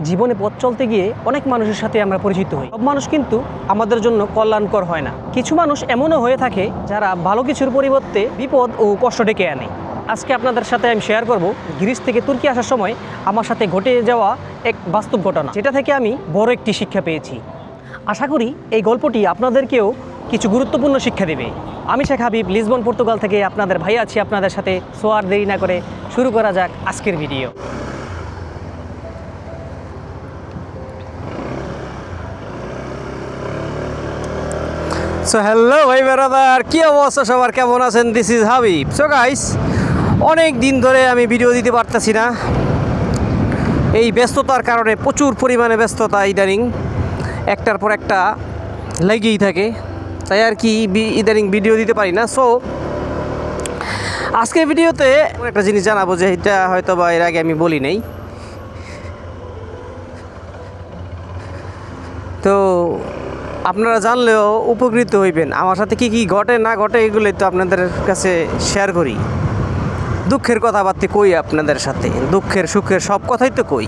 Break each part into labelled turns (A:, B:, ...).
A: জীবনে পথ চলতে গিয়ে অনেক মানুষের সাথে আমরা পরিচিত হই। সব মানুষ কিন্তু আমাদের জন্য কল্যাণকর হয় না। কিছু মানুষ এমনও হয়ে থাকে যারা ভালো কিছুর পরিবর্তে বিপদ ও কষ্ট ডেকে আনে। আজকে আপনাদের সাথে আমি শেয়ার করব গ্রিস থেকে তুর্কি আসার সময় আমার সাথে ঘটে যাওয়া এক বাস্তব ঘটনা, যেটা থেকে আমি বড় একটি শিক্ষা পেয়েছি। আশা করি এই গল্পটি আপনাদেরকেও কিছু গুরুত্বপূর্ণ শিক্ষা দেবে। আমি শেখ হাবিব, লিসবন পর্তুগাল থেকে আপনাদের ভাই আছি আপনাদের সাথে। সো আর দেরি না করে শুরু করা যাক আজকের ভিডিও। সো হ্যালো ভাই ব্রাদার, কী অবস্থা সবার, কেমন আছেন? This is Habib. So guys, অনেক দিন ধরে আমি ভিডিও দিতে পারতেছি না, এই ব্যস্ততার কারণে। প্রচুর পরিমাণে ব্যস্ততা ইদানিং, একটার পর একটা লেগেই থাকে, তাই আর কি ইদানিং ভিডিও দিতে পারি না। সো আজকের ভিডিওতে একটা জিনিস জানাবো, যে এটা হয়তো বা এর আগে আমি বলি নাই। তো আপনারা জানলেও উপকৃত হইবেন। আমার সাথে কি কি ঘটে না ঘটে এগুলোই তো আপনাদের কাছে শেয়ার করি। দুঃখের কথাবার্তা কই আপনাদের সাথে, দুঃখের সুখের সব কথাই তো কই।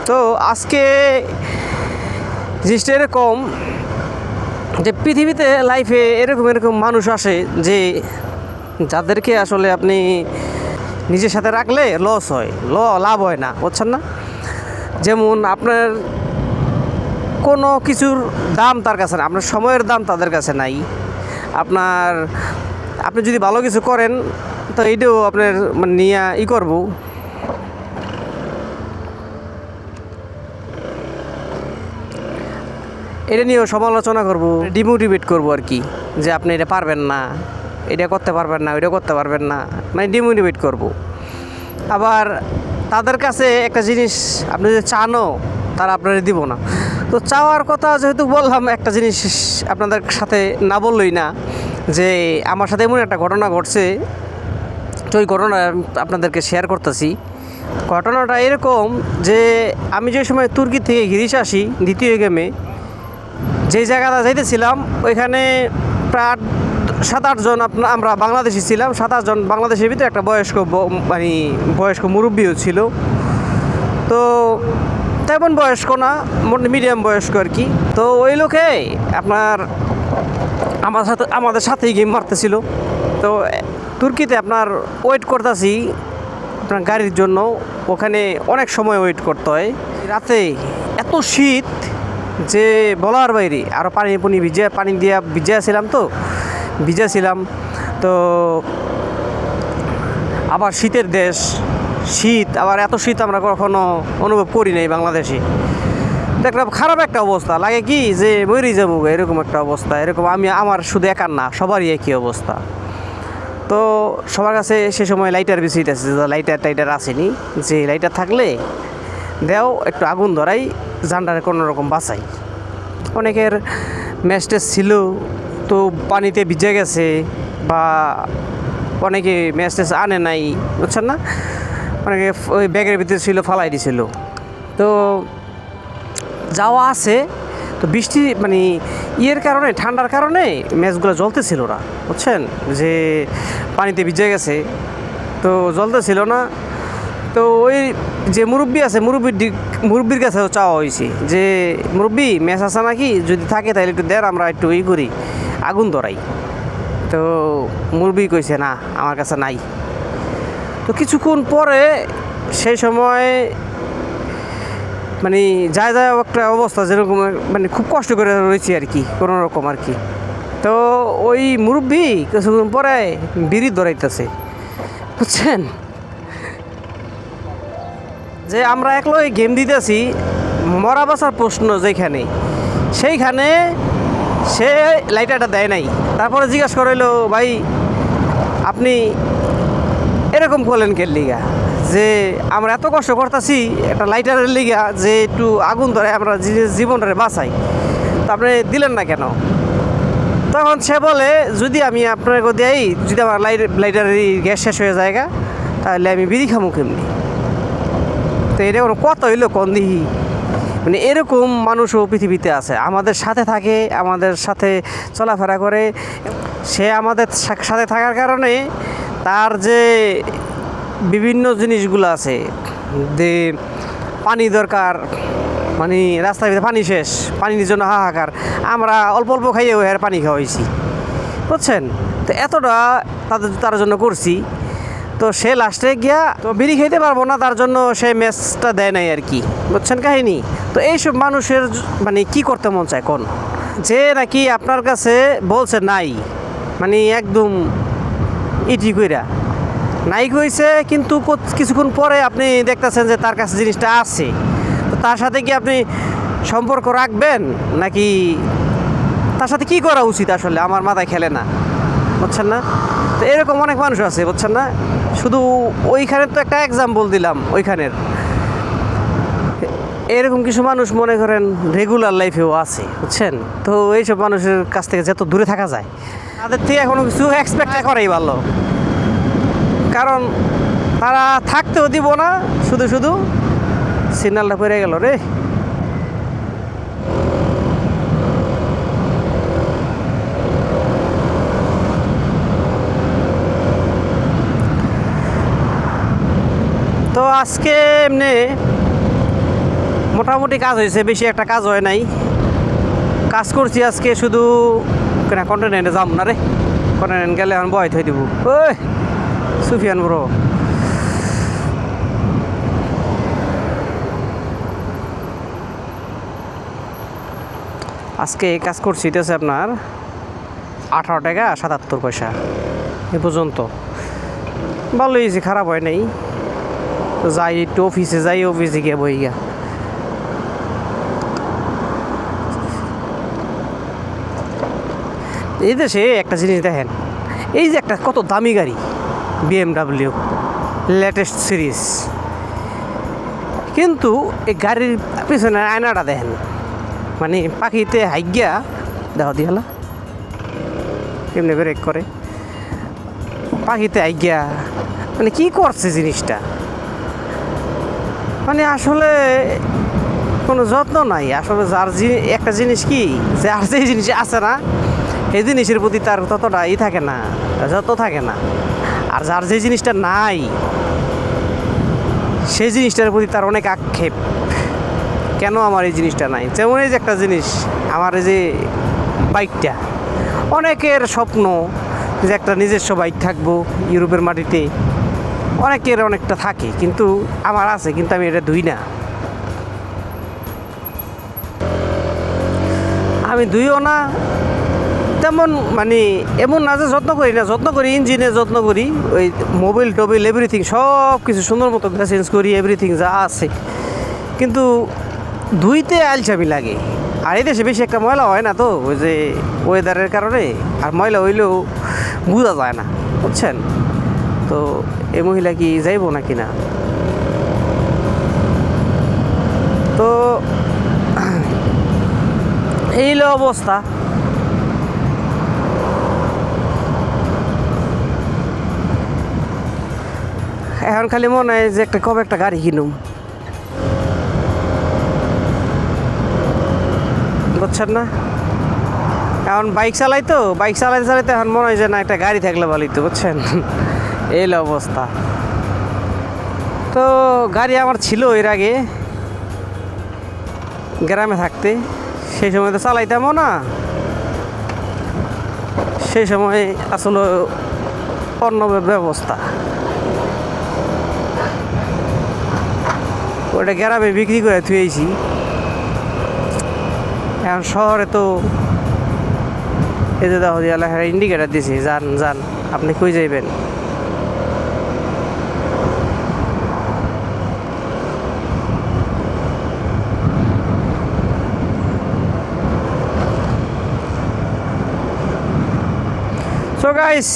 A: তো আজকে জিনিসটা এরকম যে পৃথিবীতে লাইফে এরকম মানুষ আসে যে যাদেরকে আসলে আপনি নিজের সাথে রাখলে লস হয়, লাভ হয় না, বুঝছেন না? যেমন আপনার কোনো কিছুর দাম তার কাছে না, আপনার সময়ের দাম তাদের কাছে নাই। আপনি যদি ভালো কিছু করেন তো এইটাও আপনার মানে নিয়ে করবো। এটা নিয়েও সমালোচনা করব, ডিমোটিভেট করব আর কি, যে আপনি এটা পারবেন না, এটা করতে পারবেন না, ওইটা করতে পারবেন না, মানে ডিমোটিভেট করব। আবার তাদের কাছে একটা জিনিস আপনি যে চানও, তারা আপনারা দিব না। তো চাওয়ার কথা যেহেতু বললাম, একটা জিনিস আপনাদের সাথে না বললই না, যে আমার সাথে এমন একটা ঘটনা ঘটছে। তো ওই ঘটনা আপনাদেরকে শেয়ার করতেছি। ঘটনাটা এরকম যে আমি যে সময় তুর্কি থেকে গ্রিস আসি দ্বিতীয় গেমে, যেই জায়গাটা যাইতেছিলাম ওইখানে প্রায় 7-8 জন আমরা বাংলাদেশি ছিলাম। 7-8 জন বাংলাদেশের ভিতরে একটা বয়স্ক মুরব্বিও ছিল। তো তেমন বয়স্ক না, মিডিয়াম বয়স্ক আর কি। তো ওই লোকে আমাদের সাথেই গেম মারতেছিল। তো তুর্কিতে ওয়েট করতেছি আপনার গাড়ির জন্য, ওখানে অনেক সময় ওয়েট করতে হয়। রাতে এত শীত যে বলার বাইরে, আরও পানি দিয়ে ভিজেছিলাম। তো আবার শীতের দেশ, আবার এত শীত আমরা কখনো অনুভব করি নাই বাংলাদেশে। দেখলাম খারাপ একটা অবস্থা, লাগে কি যে মরে যাবো, এরকম একটা অবস্থা। আমার শুধু একার না, সবারই একই অবস্থা। তো সবার কাছে সে সময় লাইটার বেশি আছে, লাইটার আসেনি, যে লাইটার থাকলে দেও একটু আগুন ধরাই, জানটারে কোনো রকম বাঁচাই। অনেকের ম্যাচটেস ছিল, তো পানিতে ভিজে গেছে, বা অনেকে ম্যাচটেস আনে নাই, বুঝছেন না? অনেকে ওই ব্যাগের ভিতরে ছিল, ফালাই দিছিল। তো যাওয়া আছে, তো বৃষ্টি মানে কারণে, ঠান্ডার কারণে ম্যাচগুলো জ্বলতেছিল না, বুঝছেন? যে পানিতে ভিজে গেছে, তো জ্বলতেছিল না। তো ওই যে মুরব্বি আছে, মুরব্বির কাছেও চাওয়া হয়েছে যে মুরব্বি ম্যাচ আসা নাকি, যদি থাকে তাহলে একটু দেন, আমরা একটু করি, আগুন ধরাই। তো মুরব্বি কইছে না, আমার কাছে নাই। তো কিছুক্ষণ পরে সেই সময় মানে যায় একটা অবস্থা, যেরকম মানে খুব কষ্ট করে রয়েছি আর কি, কোনো রকম আর কি। তো ওই মুরব্বি কিছুক্ষণ পরে বিড়ি ধরাইতেছে, বুঝছেন? যে আমরা একলাই গেম দিতেছি, মরা বাঁচার প্রশ্ন যেখানে, সেইখানে সে লাইটারটা দেয় নাই। তারপরে জিজ্ঞাসা করাইলো, ভাই আপনি এরকম করলেন কে লিগা, যে আমরা এত কষ্ট করতেছি একটা লাইটারের লিগা, যে একটু আগুন ধরে আমরা জীবনটারে বাঁচাই, তো আপনি দিলেন না কেন? তখন সে বলে, যদি আমি আপনাকে দিই, যদি আমার লাইটারের গ্যাস শেষ হয়ে যায়, তাহলে আমি বিড়ি খামু কেমনি? তো এটা কোনো কথা হইলো কোন দিহি? মানে এরকম মানুষও পৃথিবীতে আছে, আমাদের সাথে থাকে, আমাদের সাথে চলাফেরা করে। সে আমাদের সাথে থাকার কারণে তার যে বিভিন্ন জিনিসগুলো আছে, যে পানি দরকার, মানে রাস্তার ভিতরে পানি শেষ, পানির জন্য হাহাকার। আমরা অল্প অল্প খাইয়ে আর পানি খাওয়াইছি, বুঝছেন? তো এতটা তার জন্য করছি। তো সে লাস্টে গিয়া তো বিড়ি খাইতে পারবো না, তার জন্য সে ম্যাচটা দেয় নাই আর কি, বুঝছেন কাহিনী? তো এইসব মানুষের মানে কি করতে মন চায় কোন, যে নাকি আপনার কাছে বলছে নাই, মানে একদম ইটি কইরা নাই কইছে, কিন্তু কিছুক্ষণ পরে আপনি দেখতেছেন যে তার কাছে জিনিসটা আছে। তো তার সাথে কি আপনি সম্পর্ক রাখবেন, নাকি তার সাথে কি করা উচিত আসলে আমার মাথায় খেলে না, বুঝছেন না? তো এরকম অনেক মানুষ আছে, বুঝছেন না? শুধু ওইখানের তো একটা এক্সাম্পল দিলাম ওইখানের, এরকম কিছু মানুষ মনে করেন রেগুলার লাইফেও আছে, বুঝছেন? তো এইসব মানুষের কাছ থেকে যত দূরে থাকা যায়, তাদের থেকে এখনো কিছু এক্সপেক্ট করাই ভালো, কারণ তারা থাকতেও দিব না, শুধু শুধু সিগন্যালটা পড়ে গেল রে। তো আজকে এমনি মোটামুটি কাজ হয়েছে, বেশি একটা কাজ হয় নাই। কাজ করছি আজকে শুধু, কেন কন্টিনেন্টে যাম না রে, কন্টিনেন্ট গেলে এখন বয় থই দিব। ওই সুফিয়ান ব্রো, আজকে কাজ করছি এটা হচ্ছে আপনার 18 টাকা 77 পয়সা এ পর্যন্ত। ভালো হয়েছে, খারাপ হয় নাই। তো যাই একটু অফিসে যাই, অফিসে গিয়ে বই গিয়া এই দেশে একটা জিনিস দেখেন, এই যে একটা কত দামি গাড়ি BMW লেটেস্ট সিরিজ, কিন্তু এই গাড়ির পিছনে আয়নাটা দেখেন, মানে পাখিতে হাইগিয়া দেখো দিয়ালা এমনি ব্রেক করে, পাখিতে হাইগিয়া মানে কি করছে জিনিসটা, মানে আসলে কোনো যত্ন নাই আসলে। যার একটা জিনিস কি, যে আর যে জিনিস আছে না, এই জিনিসের প্রতি তার ততটা থাকে না, যত থাকে না। আর যার যে জিনিসটা নাই, সেই জিনিসটার প্রতি তার অনেক আক্ষেপ, কেন আমার এই জিনিসটা নাই। যেমন এই যে একটা জিনিস, আমার এই যে বাইকটা, অনেকের স্বপ্ন যে একটা নিজস্ব বাইক থাকবো ইউরোপের মাটিতে, অনেকের অনেকটা থাকে, কিন্তু আমার আছে, কিন্তু আমি এটা ধুই না, আমি ধুইও না তেমন, মানে এমন না যে যত্ন করি না, যত্ন করি, ইঞ্জিনে যত্ন করি, ওই মোবিল টোবিল এভরিথিং সব কিছু সুন্দর মতো চেঞ্জ করি, এভরিথিং যা আছে, কিন্তু ধুইতে আলসামি লাগে। আর এই দেশে বেশি একটা ময়লা হয় না তো, ওই যে ওয়েদারের কারণে, আর ময়লা হইলেও বোঝা যায় না, বুঝছেন? তো এই মহিলা কি যাইব নাকি না, তো এই হলো অবস্থা। এখন খালি মনে হয় যে একটা কবে একটা গাড়ি কিনুম, বুঝছেন না? এখন বাইক চালাই তো, বাইক চালাইতে চালাইতে এখন মনে হয় যে না একটা গাড়ি থাকলে ভালোই তো, বুঝছেন? এই হলো অবস্থা। তো গাড়ি আমার ছিল এর আগে গ্রামে থাকতে, সেই সময় তো চালাইতামও না, সেই সময় আসলে অন্য ব্যবস্থা, ওটা গ্রামে বিক্রি করে থুয়েছি। এখন শহরে তো এই যে দেখো লেখার ইন্ডিকেটার দিছি, যান যান আপনি কই যাইবেন। সো গাইস,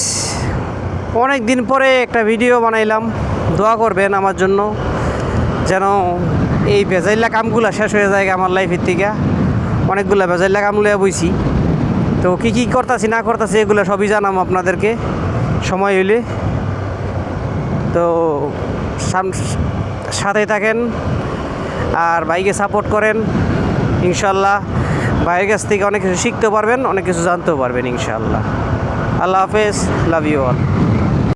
A: অনেক দিন পরে একটা ভিডিও বানাইলাম, দোয়া করবেন আমার জন্য যেন এই ভেজাইলা কামগুলো শেষ হয়ে যায় আমার লাইফের থেকে। অনেকগুলো ভেজাইলা কাম লইয়া বইছি, তো কী কী করতেছি না করতেছি এগুলো সবই জানাম আপনাদেরকে সময় হইলে। তো সাথেই থাকেন আর ভাইকে সাপোর্ট করেন, ইনশাল্লাহ ভাইয়ের কাছ থেকে অনেক কিছু শিখতে পারবেন, অনেক কিছু জানতেও পারবেন ইনশাল্লাহ। আল্লাহ হাফেজ, লাভ ইউ অল।